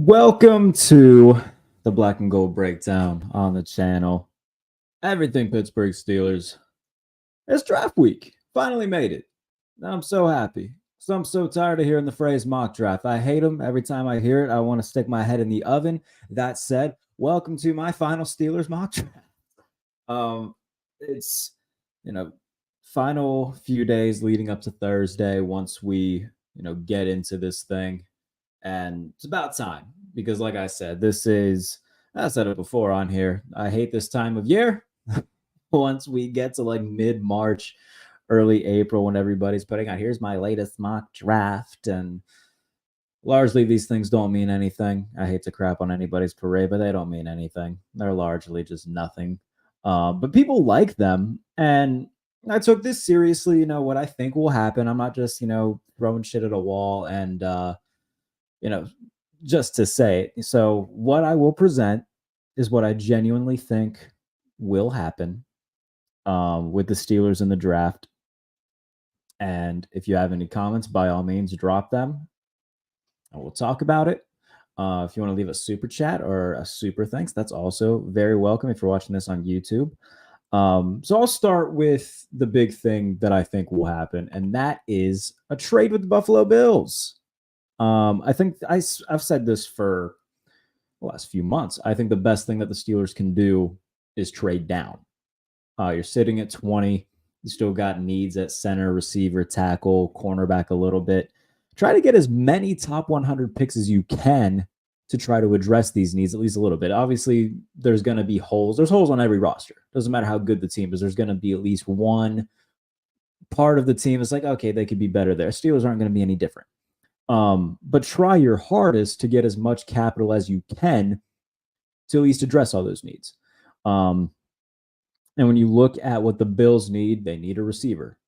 Welcome to the Black and Gold Breakdown on the channel. Everything Pittsburgh Steelers. It's draft week. Finally made it. I'm so happy. So I'm so tired of hearing the phrase mock draft. I hate them. Every time I hear it, I want to stick my head in the oven. That said, welcome to my final Steelers mock draft. It's, final few days leading up to Thursday once we, get into this thing. And it's about time because, like I said, I said it before on here. I hate this time of year. Once we get to like mid March, early April, when everybody's putting out, here's my latest mock draft. And largely, these things don't mean anything. I hate to crap on anybody's parade, but they don't mean anything. They're largely just nothing. But people like them. And I took this seriously, what I think will happen. I'm not just, throwing shit at a wall and, just to say it. So what I will present is what I genuinely think will happen with the Steelers in the draft. And if you have any comments, by all means, drop them and we'll talk about it. If you want to leave a super chat or a super thanks, that's also very welcome if you're watching this on YouTube. So I'll start with the big thing that I think will happen, and that is a trade with the Buffalo Bills. I think I've said this for the last few months. I think the best thing that the Steelers can do is trade down. You're sitting at 20. You still got needs at center, receiver, tackle, cornerback a little bit. Try to get as many top 100 picks as you can to try to address these needs at least a little bit. Obviously, there's going to be holes. There's holes on every roster. Doesn't matter how good the team is. There's going to be at least one part of the team that's like, okay, they could be better there. Steelers aren't going to be any different. But try your hardest to get as much capital as you can to at least address all those needs. And when you look at what the Bills need, they need a receiver.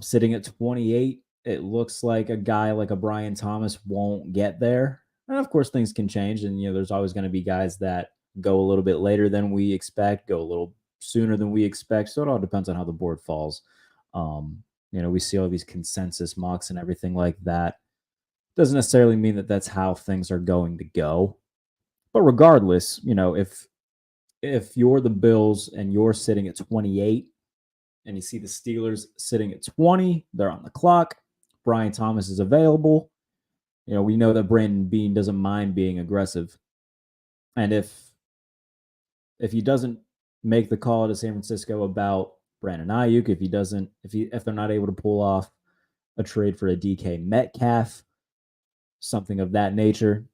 Sitting at 28, it looks like a guy like a Brian Thomas won't get there. And of course, things can change. And, there's always going to be guys that go a little bit later than we expect, go a little sooner than we expect. So it all depends on how the board falls. We see all these consensus mocks and everything like that. Doesn't necessarily mean that that's how things are going to go. But regardless, if you're the Bills and you're sitting at 28 and you see the Steelers sitting at 20, they're on the clock. Brian Thomas is available. We know that Brandon Beane doesn't mind being aggressive. And if he doesn't make the call to San Francisco about Brandon Ayuk, if they're not able to pull off a trade for a DK Metcalf, something of that nature,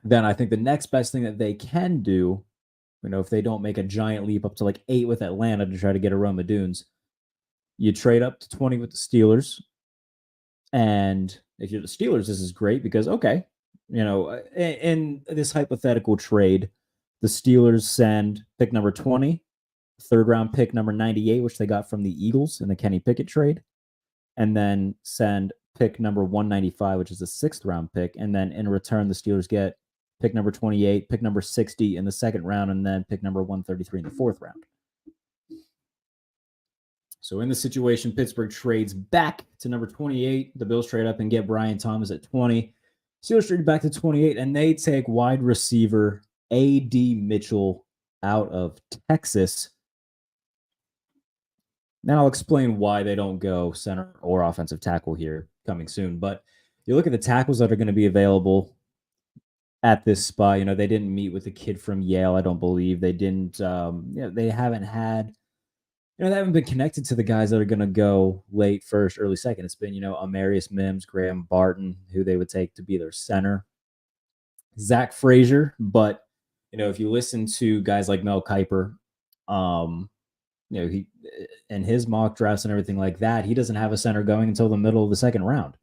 then I think the next best thing that they can do, if they don't make a giant leap up to like 8 with Atlanta to try to get a Roma Dunes, you trade up to 20 with the Steelers. And if you're the Steelers, this is great because, okay, in this hypothetical trade, the Steelers send pick number 20, third round pick number 98, which they got from the Eagles in the Kenny Pickett trade, and then send pick number 195, which is a 6th round pick. And then in return, the Steelers get pick number 28, pick number 60 in the 2nd round, and then pick number 133 in the 4th round. So in the situation, Pittsburgh trades back to number 28. The Bills trade up and get Brian Thomas at 20. Steelers trade back to 28, and they take wide receiver A.D. Mitchell out of Texas. Now I'll explain why they don't go center or offensive tackle here coming soon. But you look at the tackles that are going to be available at this spot. They didn't meet with the kid from Yale, I don't believe. They didn't, they haven't had, they haven't been connected to the guys that are going to go late first, early second. It's been, Amarius Mims, Graham Barton, who they would take to be their center. Zach Frazier. But, if you listen to guys like Mel Kiper, he and his mock drafts and everything like that, he doesn't have a center going until the middle of the 2nd round.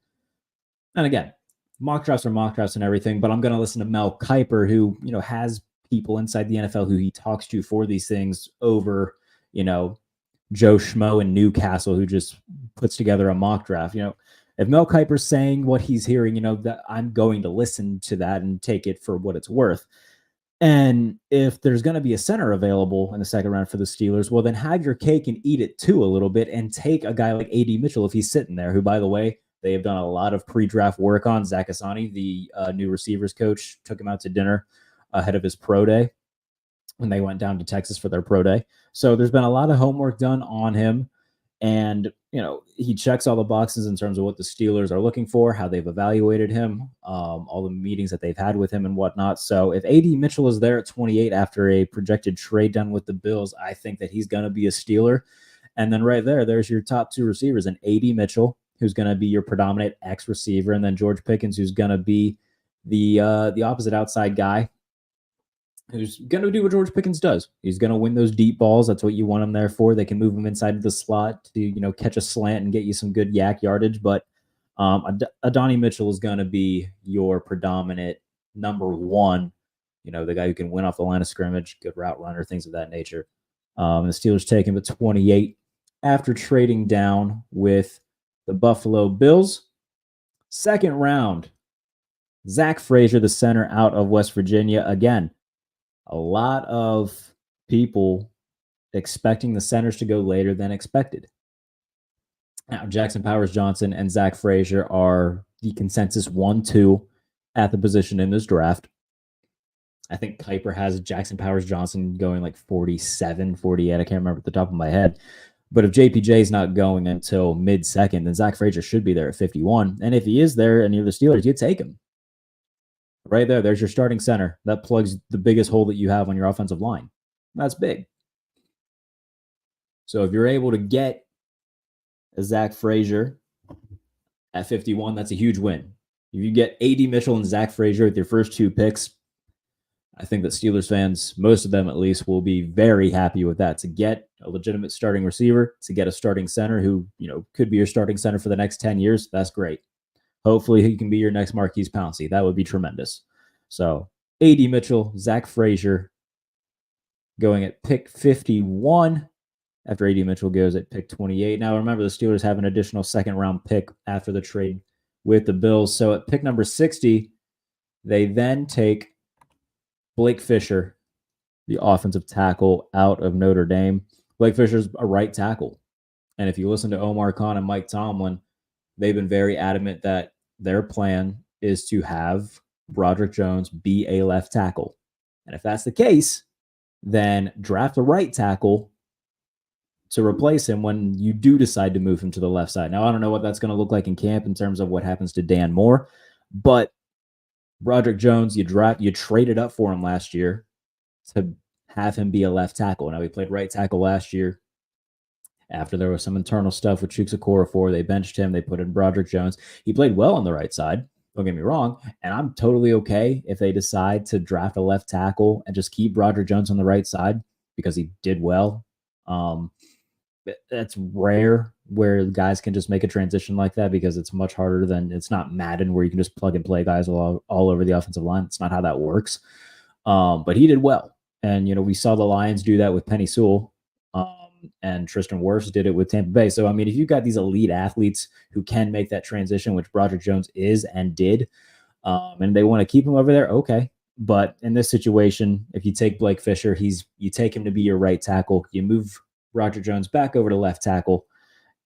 And again, mock drafts are mock drafts and everything, but I'm going to listen to Mel Kiper, who, has people inside the NFL who he talks to for these things over, Joe Schmo in Newcastle, who just puts together a mock draft. If Mel Kiper's saying what he's hearing, that I'm going to listen to that and take it for what it's worth. And if there's going to be a center available in the 2nd round for the Steelers, well, then have your cake and eat it too a little bit and take a guy like A.D. Mitchell if he's sitting there, who, by the way, they have done a lot of pre-draft work on. Zach Asani, the new receivers coach, took him out to dinner ahead of his pro day when they went down to Texas for their pro day. So there's been a lot of homework done on him. And, he checks all the boxes in terms of what the Steelers are looking for, how they've evaluated him, all the meetings that they've had with him and whatnot. So if A.D. Mitchell is there at 28 after a projected trade done with the Bills, I think that he's going to be a Steeler. And then right there's your top two receivers, and A.D. Mitchell, who's going to be your predominant X receiver, and then George Pickens, who's going to be the opposite outside guy, who's going to do what George Pickens does. He's going to win those deep balls. That's what you want him there for. They can move him inside the slot to, catch a slant and get you some good yak yardage. But Adonai Mitchell is going to be your predominant number one, the guy who can win off the line of scrimmage, good route runner, things of that nature. The Steelers take him at 28 after trading down with the Buffalo Bills. Second round, Zach Frazier, the center out of West Virginia. Again, a lot of people expecting the centers to go later than expected. Now, Jackson Powers-Johnson and Zach Frazier are the consensus 1-2 at the position in this draft. I think Kuiper has Jackson Powers-Johnson going like 47, 48. I can't remember at the top of my head. But if JPJ is not going until mid-second, then Zach Frazier should be there at 51. And if he is there and you're the Steelers, you take him. Right there's your starting center. That plugs the biggest hole that you have on your offensive line. That's big. So if you're able to get a Zach Frazier at 51, that's a huge win. If you get A.D. Mitchell and Zach Frazier with your first two picks, I think that Steelers fans, most of them at least, will be very happy with that. To get a legitimate starting receiver, to get a starting center who, could be your starting center for the next 10 years, that's great. Hopefully he can be your next Marquise Pouncey. That would be tremendous. So A.D. Mitchell, Zach Frazier going at pick 51 after A.D. Mitchell goes at pick 28. Now remember, the Steelers have an additional second-round pick after the trade with the Bills. So at pick number 60, they then take Blake Fisher, the offensive tackle out of Notre Dame. Blake Fisher's a right tackle. And if you listen to Omar Khan and Mike Tomlin, they've been very adamant that their plan is to have Broderick Jones be a left tackle. And if that's the case, then draft a right tackle to replace him when you do decide to move him to the left side. Now, I don't know what that's going to look like in camp in terms of what happens to Dan Moore, but Broderick Jones, you traded up for him last year to have him be a left tackle. Now, he played right tackle last year. After there was some internal stuff with Chuks Okorafor, they benched him. They put in Broderick Jones. He played well on the right side. Don't get me wrong. And I'm totally okay if they decide to draft a left tackle and just keep Broderick Jones on the right side because he did well. That's rare where guys can just make a transition like that because it's much harder than it's not Madden where you can just plug and play guys all over the offensive line. It's not how that works. But he did well. And, we saw the Lions do that with Penny Sewell. And Tristan Wirfs did it with Tampa Bay. So, I mean, if you've got these elite athletes who can make that transition, which Broderick Jones is and did, and they want to keep him over there, okay. But in this situation, if you take Blake Fisher, you take him to be your right tackle. You move Broderick Jones back over to left tackle,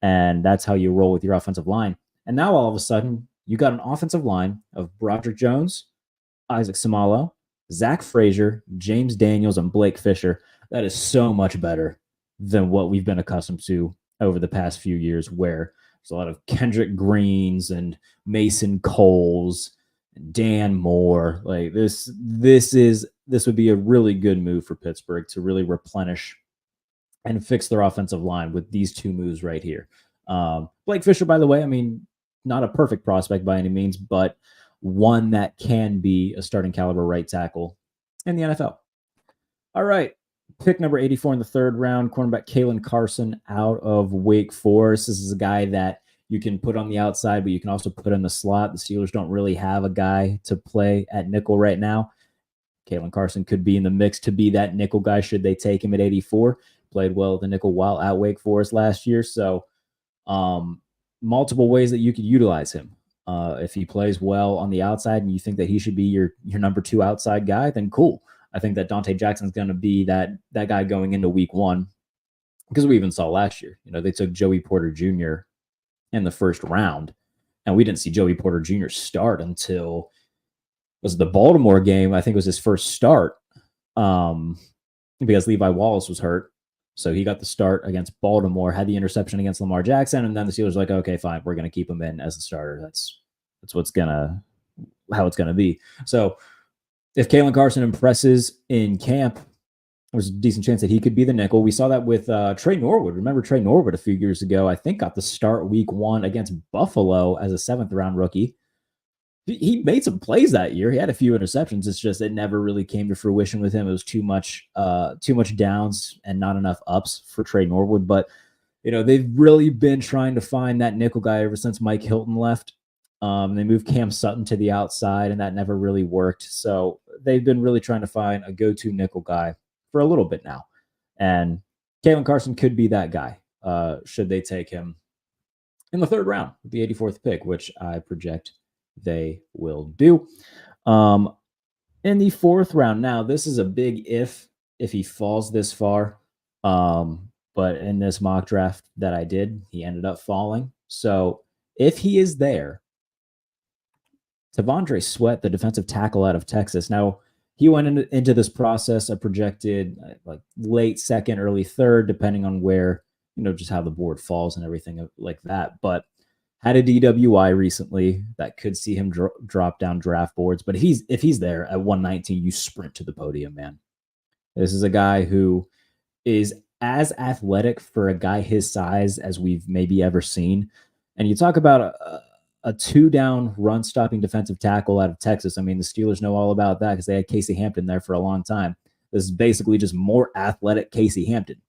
and that's how you roll with your offensive line. And now all of a sudden, you got an offensive line of Broderick Jones, Isaac Seumalo, Zach Frazier, James Daniels, and Blake Fisher. That is so much better than what we've been accustomed to over the past few years, where there's a lot of Kendrick Greens and Mason Coles and Dan Moore. Like this would be a really good move for Pittsburgh to really replenish and fix their offensive line with these two moves right here. Blake Fisher, by the way, I mean, not a perfect prospect by any means, but one that can be a starting caliber right tackle in the NFL. All right. Pick number 84 in the third round, cornerback Kalen Carson out of Wake Forest. This is a guy that you can put on the outside, but you can also put in the slot. The Steelers don't really have a guy to play at nickel right now. Kalen Carson could be in the mix to be that nickel guy should they take him at 84. Played well at the nickel while at Wake Forest last year. So multiple ways that you could utilize him. If he plays well on the outside and you think that he should be your number two outside guy, then cool. I think that Dante Jackson's going to be that guy going into week one because we even saw last year. They took Joey Porter Jr. in the first round. And we didn't see Joey Porter Jr. start until was the Baltimore game. I think it was his first start because Levi Wallace was hurt. So he got the start against Baltimore, had the interception against Lamar Jackson, and then the Steelers were like, okay, fine, we're going to keep him in as the starter. That's how it's gonna be. So if Kalen Carson impresses in camp, there's a decent chance that he could be the nickel. We saw that with Trey Norwood. Remember Trey Norwood a few years ago? I think got the start week 1 against Buffalo as a 7th round rookie. He made some plays that year. He had a few interceptions. It's just it never really came to fruition with him. It was too much downs and not enough ups for Trey Norwood. But they've really been trying to find that nickel guy ever since Mike Hilton left. They moved Cam Sutton to the outside, and that never really worked. So they've been really trying to find a go-to nickel guy for a little bit now. And Kalen Carson could be that guy should they take him in the 3rd round with the 84th pick, which I project they will do. In the 4th round, now this is a big if he falls this far. But in this mock draft that I did, he ended up falling. So if he is there, T'Vondre Sweat, the defensive tackle out of Texas. Now, he went into this process, a projected like late 2nd, early 3rd, depending on where, just how the board falls and everything like that. But had a DWI recently that could see him drop down draft boards. But if he's there at 119, you sprint to the podium, man. This is a guy who is as athletic for a guy his size as we've maybe ever seen. And you talk about a 2-down run-stopping defensive tackle out of Texas. I mean, the Steelers know all about that because they had Casey Hampton there for a long time. This is basically just more athletic Casey Hampton.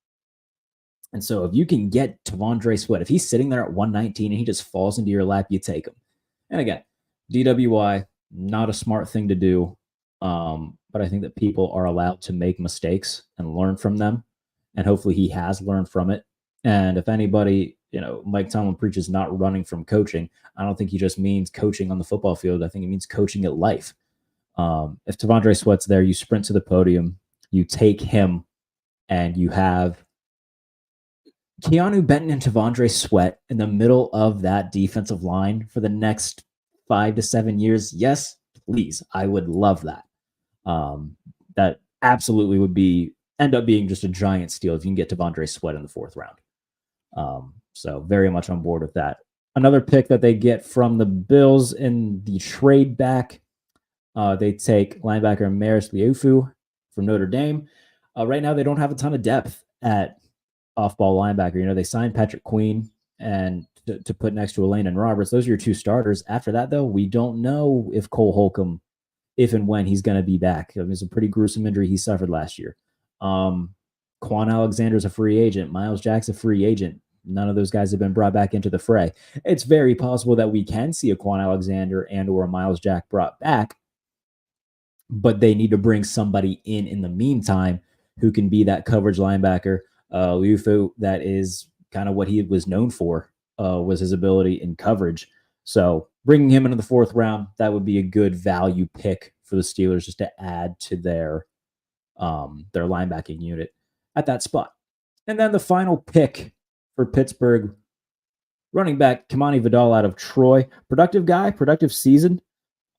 And so if you can get T'Vondre Sweat, if he's sitting there at 119 and he just falls into your lap, you take him. And again, DWI, not a smart thing to do, but I think that people are allowed to make mistakes and learn from them. And hopefully he has learned from it. And if anybody, Mike Tomlin preaches not running from coaching, I don't think he just means coaching on the football field. I think he means coaching at life. If T'Vondre Sweat's there, you sprint to the podium, you take him, and you have Keanu Benton and T'Vondre Sweat in the middle of that defensive line for the next 5 to 7 years. Yes, please. I would love that. That absolutely would end up being just a giant steal if you can get T'Vondre Sweat in the 4th round. So very much on board with that. Another pick that they get from the Bills in the trade back, they take linebacker Maris Liufu from Notre Dame. Right now, they don't have a ton of depth at off-ball linebacker. They signed Patrick Queen and to put next to Elaine and Roberts. Those are your 2 starters. After that, though, we don't know if Cole Holcomb, if and when he's going to be back. It was a pretty gruesome injury he suffered last year. Quan Alexander's a free agent. Miles Jack's a free agent. None of those guys have been brought back into the fray. It's very possible that we can see a Quan Alexander and or a Miles Jack brought back, but they need to bring somebody in the meantime who can be that coverage linebacker. Liufu, that is kind of what he was known for, was his ability in coverage. So bringing him into the 4th round, that would be a good value pick for the Steelers just to add to their linebacking unit at that spot. And then the final pick for Pittsburgh, running back Kamani Vidal out of Troy. Productive guy, productive season.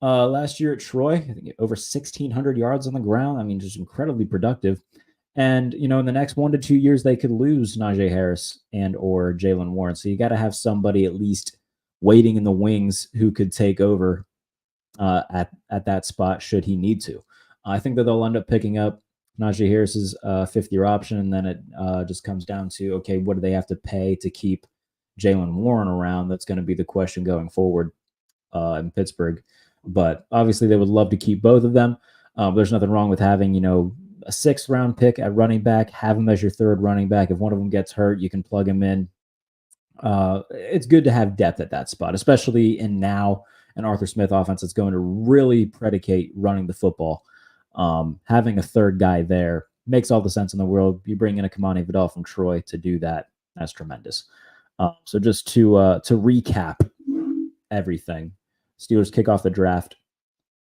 Last year at Troy, I think over 1,600 yards on the ground. I mean, just incredibly productive. And, in the next 1 to 2 years, they could lose Najee Harris and or Jaylen Warren. So you got to have somebody at least waiting in the wings who could take over at that spot should he need to. I think that they'll end up picking up Najee Harris's 5th-year option, and then it just comes down to, okay, what do they have to pay to keep Jaylen Warren around? That's going to be the question going forward in Pittsburgh. But obviously they would love to keep both of them. There's nothing wrong with having, a 6th-round pick at running back, have him as your 3rd running back. If one of them gets hurt, you can plug him in. It's good to have depth at that spot, especially in now an Arthur Smith offense that's going to really predicate running the football. Having a 3rd guy there makes all the sense in the world. You bring in a Kamani Vidal from Troy to do that. That's tremendous. So just to recap everything, Steelers kick off the draft.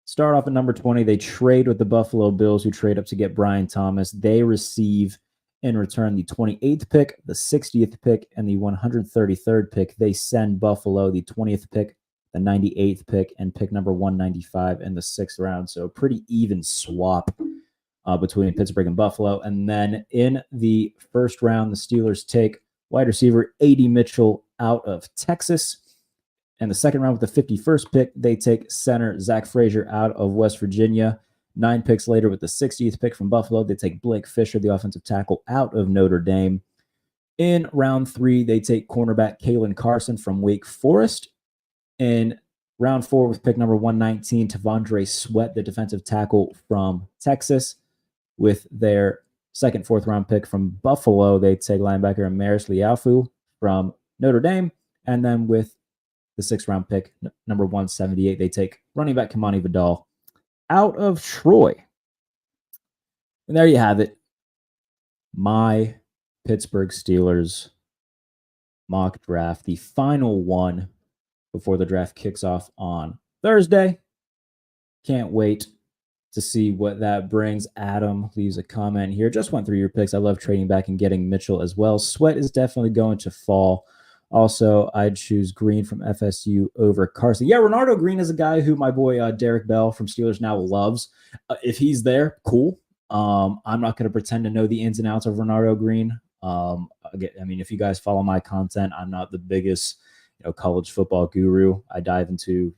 Start off at number 20. They trade with the Buffalo Bills, who trade up to get Brian Thomas. They receive in return the 28th pick, the 60th pick, and the 133rd pick. They send Buffalo the 20th pick, the 98th pick, and pick number 195 in the 6th round. So pretty even swap between Pittsburgh and Buffalo. And then in the 1st round, the Steelers take wide receiver A.D. Mitchell out of Texas. And the 2nd round with the 51st pick, they take center Zach Frazier out of West Virginia. 9 picks later with the 60th pick from Buffalo, they take Blake Fisher, the offensive tackle, out of Notre Dame. In round 3, they take cornerback Kalen Carson from Wake Forest. In round 4 with pick number 119, Tavondre Sweat, the defensive tackle from Texas. With their 2nd, 4th round pick from Buffalo, they take linebacker Maris Liafu from Notre Dame. And then with the 6th round pick, number 178, they take running back Kamani Vidal out of Troy. And there you have it. My Pittsburgh Steelers mock draft, the final one before the draft kicks off on Thursday. Can't wait to see what that brings. Adam leaves a comment here. Just went through your picks. I love trading back and getting Mitchell as well. Sweat is definitely going to fall. Also, I'd choose Green from FSU over Carson. Yeah, Renardo Green is a guy who my boy Derek Bell from Steelers Now loves. If he's there, cool. I'm not going to pretend to know the ins and outs of Renardo Green. I mean, if you guys follow my content, I'm not the biggest college football guru. I dive into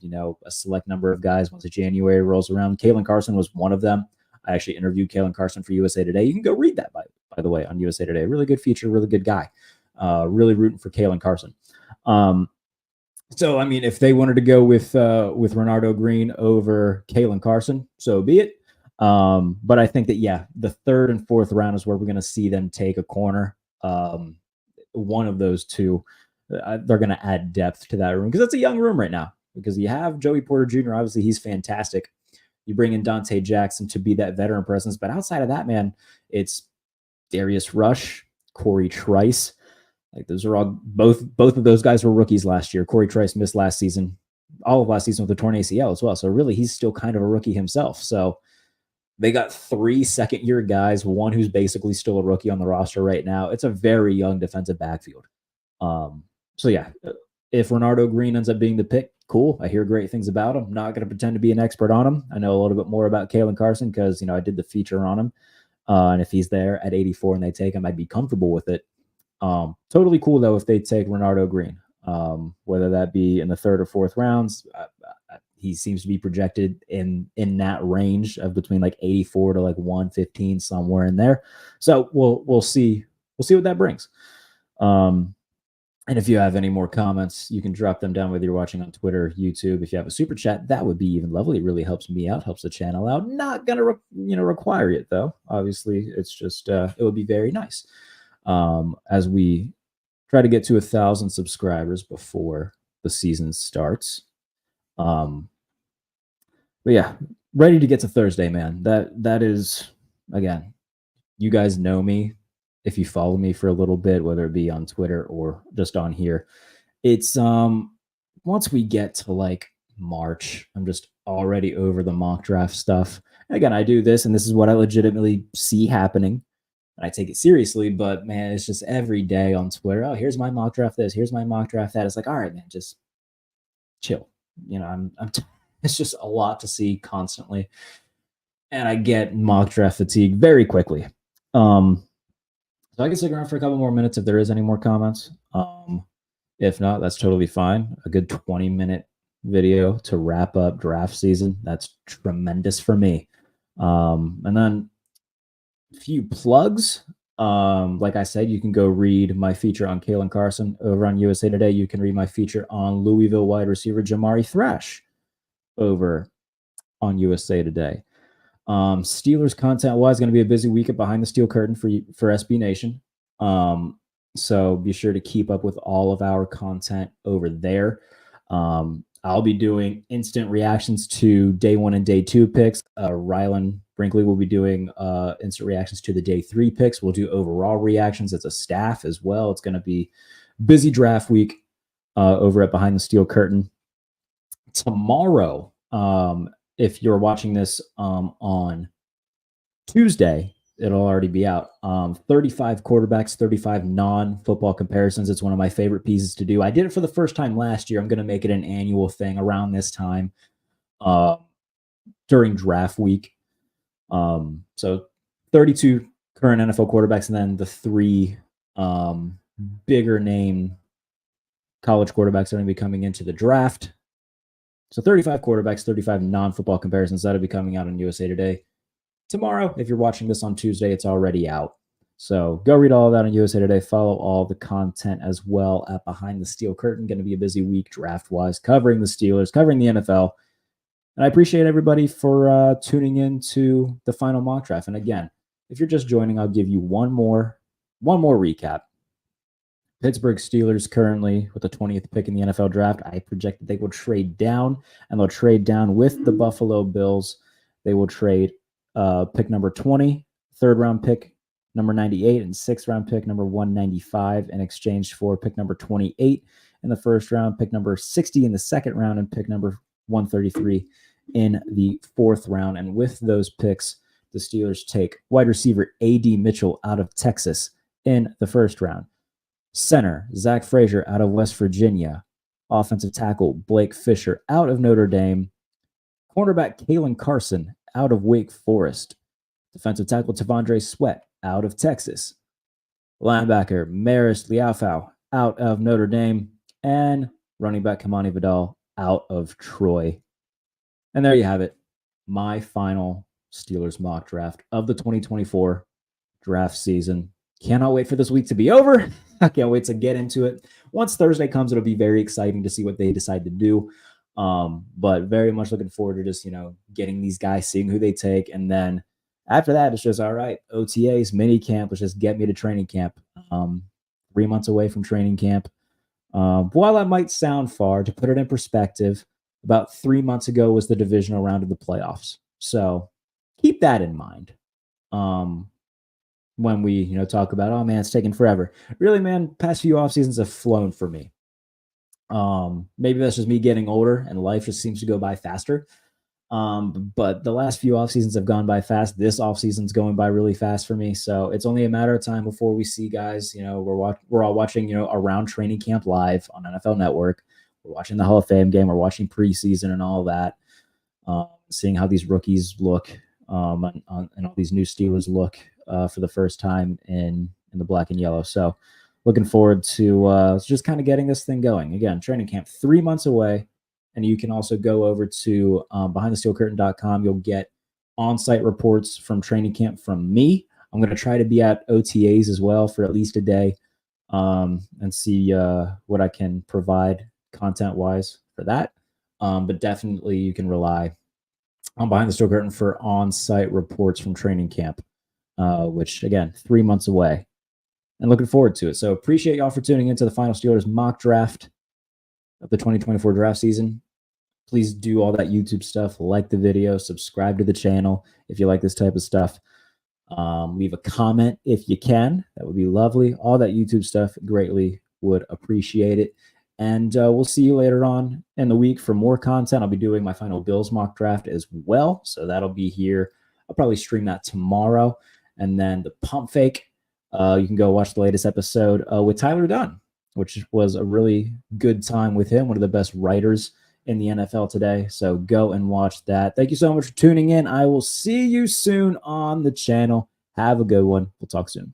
a select number of guys once January rolls around. Kalen Carson was one of them. I actually interviewed Kalen Carson for USA Today. You can go read that, by the way, on USA Today. Really good feature, really good guy. Really rooting for Kalen Carson. So, I mean, if they wanted to go with Renardo Green over Kalen Carson, so be it. But I think that, yeah, the 3rd and 4th round is where we're going to see them take a corner. One of those two, they're going to add depth to that room because it's a young room right now. Because you have Joey Porter Jr., obviously he's fantastic. You bring in Dante Jackson to be that veteran presence. But outside of that, man, it's Darius Rush, Corey Trice. Like those are all both of those guys were rookies last year. Corey Trice missed last season, all of last season with a torn ACL as well. So really, he's still kind of a rookie himself. So they got 3 second-year guys, one who's basically still a rookie on the roster right now. It's a very young defensive backfield. So yeah, if Renardo Green ends up being the pick, cool. I hear great things about him. Not going to pretend to be an expert on him. I know a little bit more about Kalen Carson because I did the feature on him. And if he's there at 84 and they take him, I'd be comfortable with it. Totally cool though if they take Renardo Green, whether that be in the 3rd or 4th rounds. He seems to be projected in that range of between like 84 to like 115, somewhere in there. So we'll see what that brings. And if you have any more comments, you can drop them down whether you're watching on Twitter, YouTube. If you have a super chat, that would be even lovely. It really helps me out, helps the channel out. Not gonna require it though. Obviously, it's just it would be very nice. As we try to get to 1,000 subscribers before the season starts. But yeah, ready to get to Thursday, man. That is, again, you guys know me. If you follow me for a little bit, whether it be on Twitter or just on here, it's once we get to like March, I'm just already over the mock draft stuff. Again, I do this, and this is what I legitimately see happening. I take it seriously, but man, it's just every day on Twitter. Oh, here's my mock draft this. Here's my mock draft that. It's like, all right, man, just chill. It's just a lot to see constantly, and I get mock draft fatigue very quickly. So I can stick around for a couple more minutes if there is any more comments. If not, that's totally fine. A good 20-minute video to wrap up draft season. That's tremendous for me. And then a few plugs. Like I said, you can go read my feature on Kalen Carson over on USA Today. You can read my feature on Louisville wide receiver Jamari Thrash over on USA Today. Steelers content-wise, going to be a busy week at Behind the Steel Curtain for SB Nation. So be sure to keep up with all of our content over there. I'll be doing instant reactions to day 1 and day 2 picks. Rylan Brinkley will be doing instant reactions to the day 3 picks. We'll do overall reactions as a staff as well. It's going to be busy draft week over at Behind the Steel Curtain. Tomorrow, if you're watching this on Tuesday, it'll already be out. 35 quarterbacks, 35 non-football comparisons. It's one of my favorite pieces to do. I did it for the first time last year. I'm going to make it an annual thing around this time during draft week. So 32 current NFL quarterbacks, and then the three bigger name college quarterbacks that are going to be coming into the draft. So 35 quarterbacks, 35 non-football comparisons. That'll be coming out on USA Today tomorrow. If you're watching this on Tuesday, it's already out. So go read all of that on USA Today. Follow all the content as well at Behind the Steel Curtain. Going to be a busy week draft-wise, covering the Steelers, covering the NFL. And I appreciate everybody for tuning in to the final mock draft. And again, if you're just joining, I'll give you one more recap. Pittsburgh Steelers currently with the 20th pick in the NFL draft. I project that they will trade down, and they'll trade down with the Buffalo Bills. They will trade pick number 20, third-round pick number 98, and sixth-round pick number 195 in exchange for pick number 28 in the first round, pick number 60 in the second round, and pick number 133 in the fourth round. And with those picks, the Steelers take wide receiver A.D. Mitchell out of Texas in the first round, center Zach Frazier out of West Virginia, offensive tackle Blake Fisher out of Notre Dame, cornerback Kalen Carson out of Wake Forest, defensive tackle Tavondre Sweat out of Texas, linebacker Maris Liufau out of Notre Dame, and running back Kamani Vidal out of Troy. And there you have it, my final Steelers mock draft of the 2024 draft season. Cannot wait for this week to be over. I can't wait to get into it. Once Thursday comes, it'll be very exciting to see what they decide to do. But very much looking forward to just, getting these guys, seeing who they take. And then after that, it's just, all right, OTAs, mini camp. Let's just get me to training camp. 3 months away from training camp. While that might sound far, to put it in perspective, about 3 months ago was the divisional round of the playoffs. So keep that in mind. When we, talk about, oh man, it's taking forever. Really, man, past few off seasons have flown for me. Maybe that's just me getting older and life just seems to go by faster. But the last few off seasons have gone by fast. This off season's going by really fast for me. So it's only a matter of time before we see guys, we're all watching, around training camp live on NFL Network. We're watching the Hall of Fame game. We're watching preseason and all that. Seeing how these rookies look, and all these new Steelers look, for the first time in the black and yellow. So looking forward to just kind of getting this thing going. Again, training camp 3 months away. And you can also go over to behindthesteelcurtain.com. You'll get on-site reports from training camp from me. I'm going to try to be at OTAs as well for at least a day, and see what I can provide content-wise for that. But definitely you can rely on Behind the Steel Curtain for on-site reports from training camp, which, again, 3 months away. And looking forward to it. So appreciate y'all for tuning into the final Steelers mock draft of the 2024 draft season. Please do all that YouTube stuff. Like the video, subscribe to the channel if you like this type of stuff. Leave a comment if you can. That would be lovely. All that YouTube stuff, greatly would appreciate it. And we'll see you later on in the week for more content. I'll be doing my final Bills mock draft as well. So that'll be here. I'll probably stream that tomorrow. And then the pump fake, you can go watch the latest episode with Tyler Dunn, which was a really good time with him, one of the best writers in the NFL today. So go and watch that. Thank you so much for tuning in. I will see you soon on the channel. Have a good one. We'll talk soon.